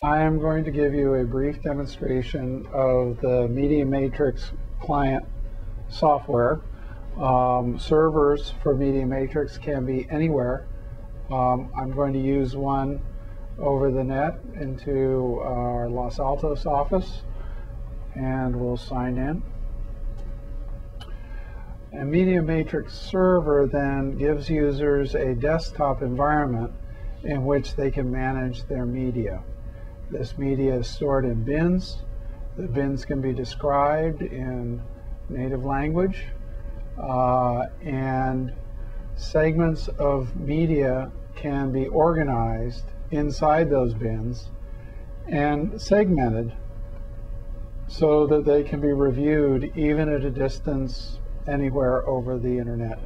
I am going to give you a brief demonstration of the Media Matrix client software. Servers for Media Matrix can be anywhere. I'm going to use one over the net into our Los Altos office, and we'll sign in. A Media Matrix server then gives users a desktop environment in which they can manage their media. This media is stored in bins. The bins can be described in native language, and segments of media can be organized inside those bins and segmented so that they can be reviewed even at a distance anywhere over the internet.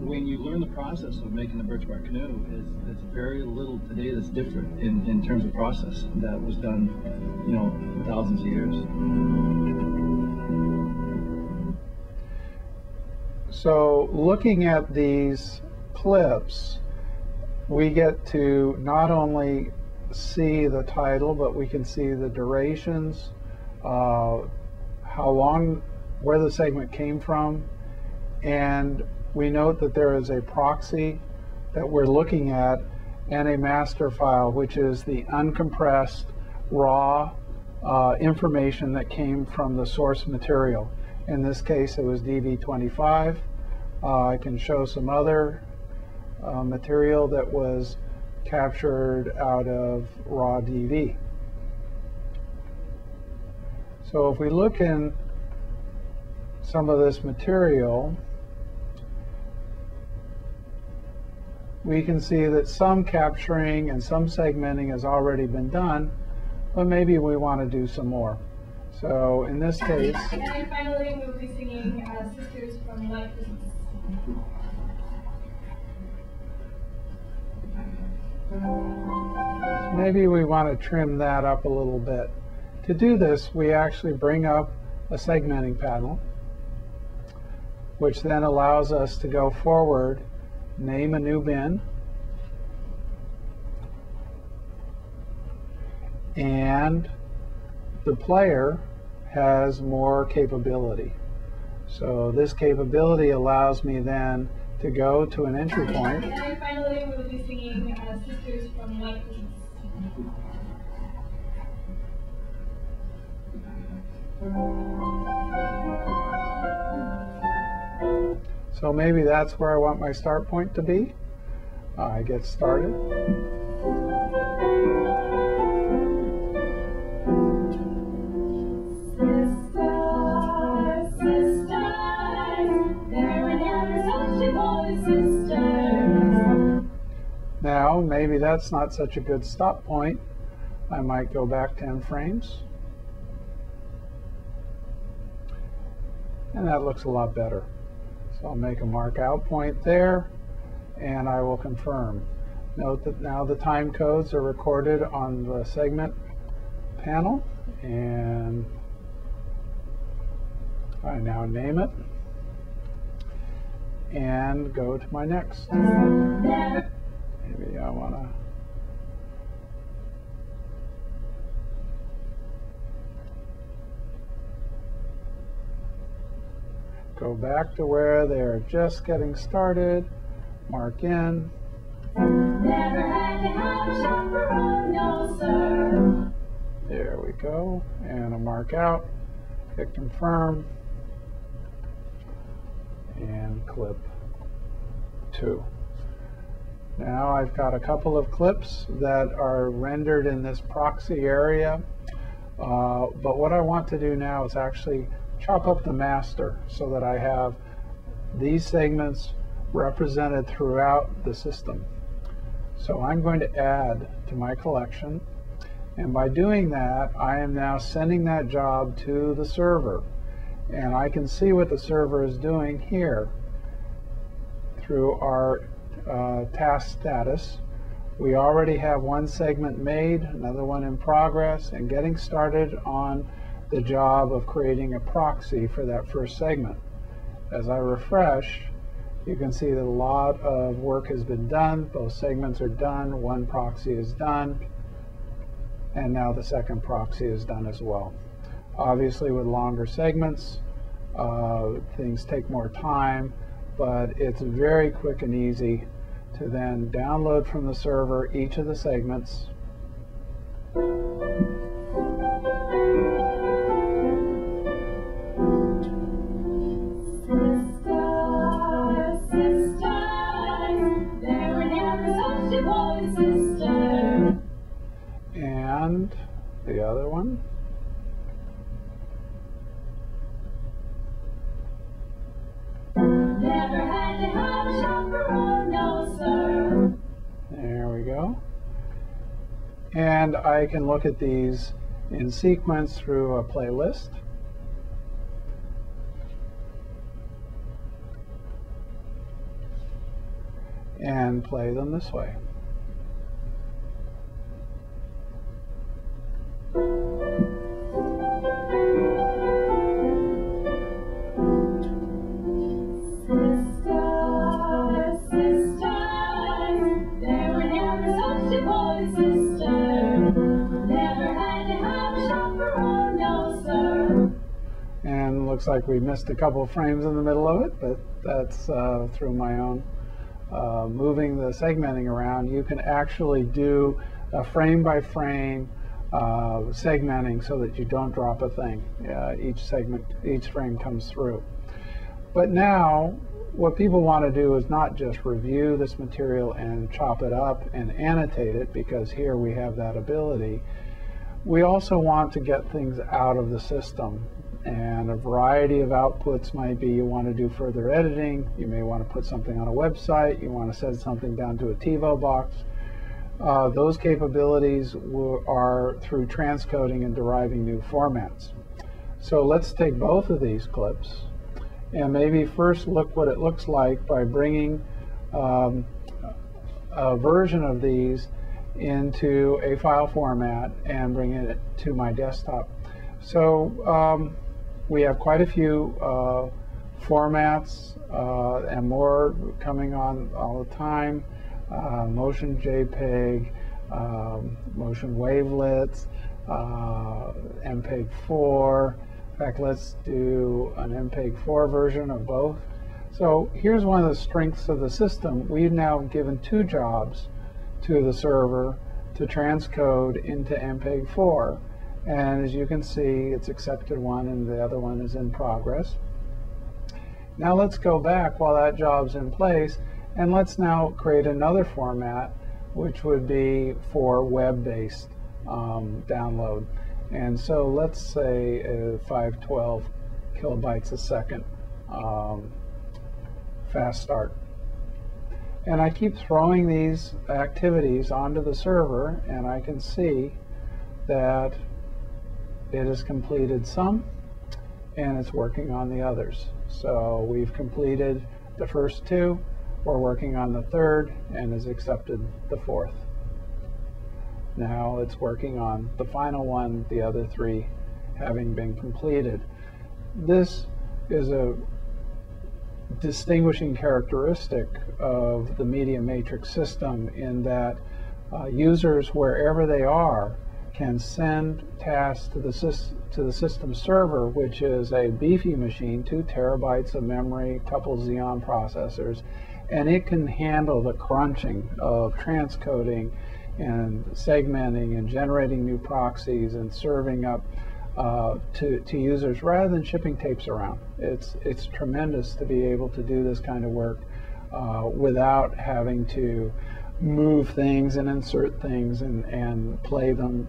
When you learn the process of making the birch bark canoe, there's very little today that's different in terms of process that was done, thousands of years. So looking at these clips, we get to not only see the title, but we can see the durations, how long, where the segment came from, and we note that there is a proxy that we're looking at and a master file, which is the uncompressed raw information that came from the source material. In this case, it was DV25. I can show some other material that was captured out of raw DV. So if we look in some of this material, we can see that some capturing and some segmenting has already been done, but maybe we want to do some more. So in this case, and finally we'll be singing Sisters from Life Business. maybe we want to trim that up a little bit. To do this, we actually bring up a segmenting panel, which then allows us to go forward, name a new bin, and the player has more capability. So this capability allows me then to go to an entry point. And finally, we'll be singing Sisters from Life Business. So maybe that's where I want my start point to be. I get started. Now, maybe that's not such a good stop point. I might go back 10 frames. And that looks a lot better. So I'll make a mark out point there, and I will confirm. Note that now the time codes are recorded on the segment panel, and I now name it and go to my next. Maybe I want to go back to where they're just getting started, mark in. Never had to have a chaperone, no sir. There we go, and a mark out, hit confirm, and clip 2. Now I've got a couple of clips that are rendered in this proxy area, but what I want to do now is actually chop up the master so that I have these segments represented throughout the system. So I'm going to add to my collection, and by doing that, I am now sending that job to the server, and I can see what the server is doing here through our task status. We already have one segment made, another one in progress, and getting started on the job of creating a proxy for that first segment. As I refresh, You can see that a lot of work has been done. Both segments are done. One proxy is done. And now the second proxy is done as well. Obviously, with longer segments, things take more time, but it's very quick and easy to then download from the server each of the segments. And the other one. Never had to have a chaperone, no sir. There we go. And I can look at these in sequence through a playlist. And play them this way. And looks like we missed a couple of frames in the middle of it, but that's through my own moving the segmenting around. You can actually do a frame by frame segmenting so that you don't drop a thing. Each frame comes through. But now what people want to do is not just review this material and chop it up and annotate it, because here we have that ability. We also want to get things out of the system, and a variety of outputs might be you want to do further editing, you may want to put something on a website, you want to send something down to a TiVo box. Those capabilities are through transcoding and deriving new formats. So let's take both of these clips and maybe first look what it looks like by bringing a version of these into a file format and bringing it to my desktop. So we have quite a few formats and more coming on all the time. Motion JPEG, motion wavelets, MPEG-4. In fact, let's do an MPEG-4 version of both. So here's one of the strengths of the system. We've now given two jobs to the server to transcode into MPEG-4. And as you can see, it's accepted one and the other one is in progress. Now let's go back while that job's in place, and let's now create another format, which would be for web-based download. And so let's say 512 kilobytes a second fast start. And I keep throwing these activities onto the server, and I can see that it has completed some, and it's working on the others. So we've completed the first two, we're working on the third, and has accepted the fourth. Now it's working on the final one, the other three having been completed. This is a distinguishing characteristic of the media matrix system in that users, wherever they are, can send tasks to the system server, which is a beefy machine, 2 terabytes of memory, couple Xeon processors, and it can handle the crunching of transcoding and segmenting and generating new proxies and serving up to users rather than shipping tapes around. It's tremendous to be able to do this kind of work without having to move things and insert things and play them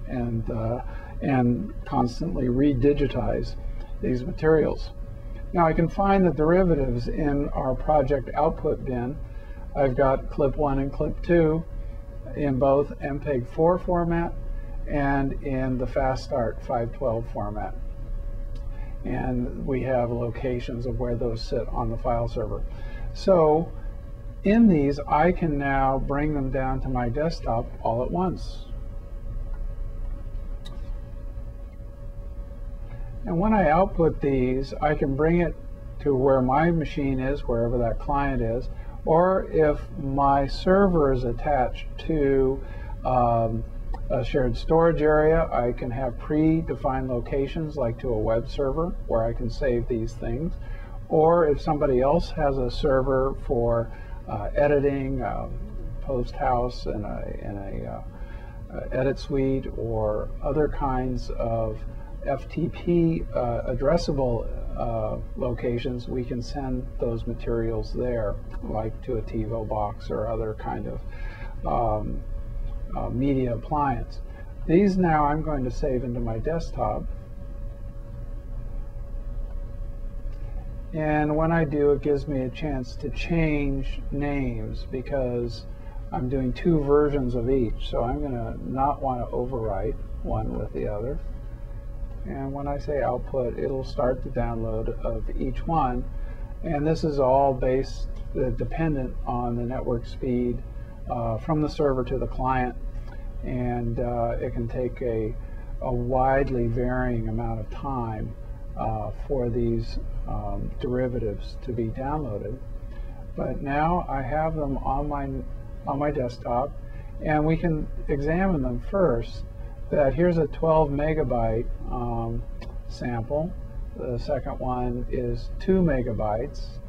and constantly redigitize these materials. Now I can find the derivatives in our project output bin. I've got clip 1 and clip 2 in both MPEG-4 format and in the fast start 512 format. And we have locations of where those sit on the file server. So in these, I can now bring them down to my desktop all at once. And when I output these, I can bring it to where my machine is, wherever that client is, or if my server is attached to a shared storage area, I can have predefined locations like to a web server where I can save these things. Or if somebody else has a server for editing, post house and a edit suite or other kinds of FTP addressable locations, we can send those materials there, like to a TiVo box or other kind of media appliance. These now I'm going to save into my desktop. And when I do, it gives me a chance to change names because I'm doing two versions of each. So I'm going to not want to overwrite one with the other. And when I say output, it'll start the download of each one. And this is all based, dependent on the network speed from the server to the client. And it can take a widely varying amount of time for these derivatives to be downloaded. But now I have them on my desktop, and we can examine them first. That here's a 12 megabyte sample. The second one is 2 megabytes,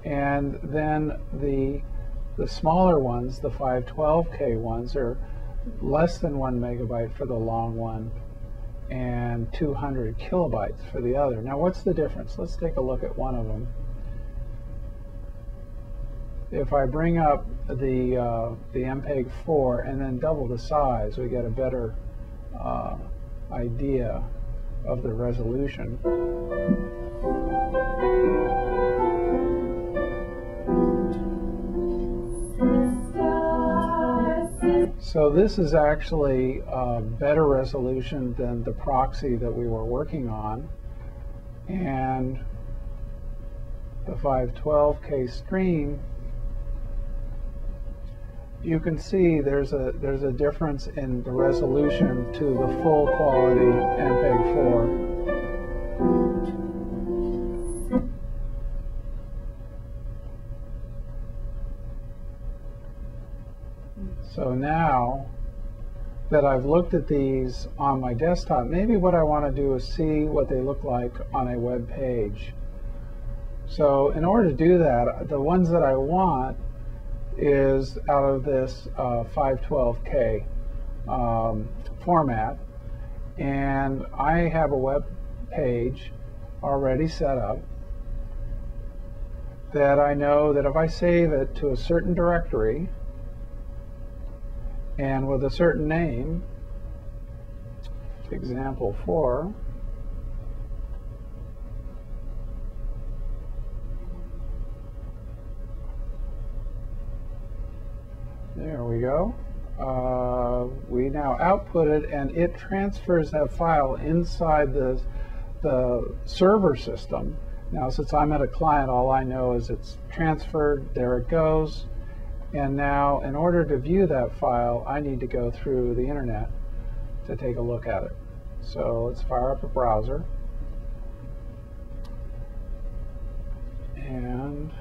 and then the smaller ones, the 512K ones, are less than 1 megabyte for the long one and 200 kilobytes for the other. Now what's the difference? Let's take a look at one of them. If I bring up the MPEG-4 and then double the size, we get a better idea of the resolution. So this is actually a better resolution than the proxy that we were working on, and the 512K stream, you can see there's a difference in the resolution to the full quality MPEG-4. So now that I've looked at these on my desktop, maybe what I want to do is see what they look like on a web page. So in order to do that, the ones that I want is out of this 512K format, and I have a web page already set up that I know that if I save it to a certain directory and with a certain name, example 4, there we go. We now output it, and it transfers that file inside the server system. Now, since I'm at a client, all I know is it's transferred, there it goes. And now, in order to view that file, I need to go through the internet to take a look at it. So let's fire up a browser. And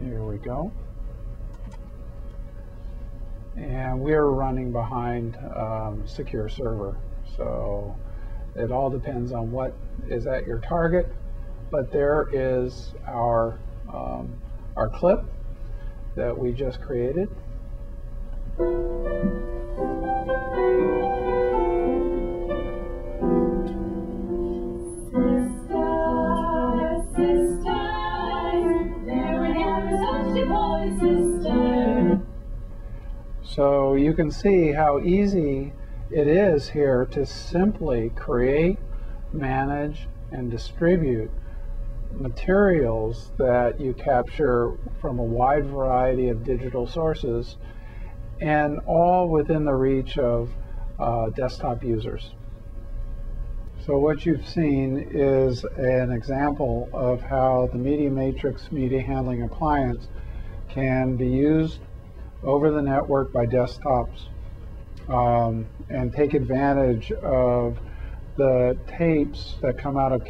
here we go. And we're running behind secure server. So it all depends on what is at your target. But there is our clip that we just created. So you can see how easy it is here to simply create, manage, and distribute materials that you capture from a wide variety of digital sources, and all within the reach of desktop users. So what you've seen is an example of how the Media Matrix media handling appliance can be used over the network by desktops, and take advantage of the tapes that come out of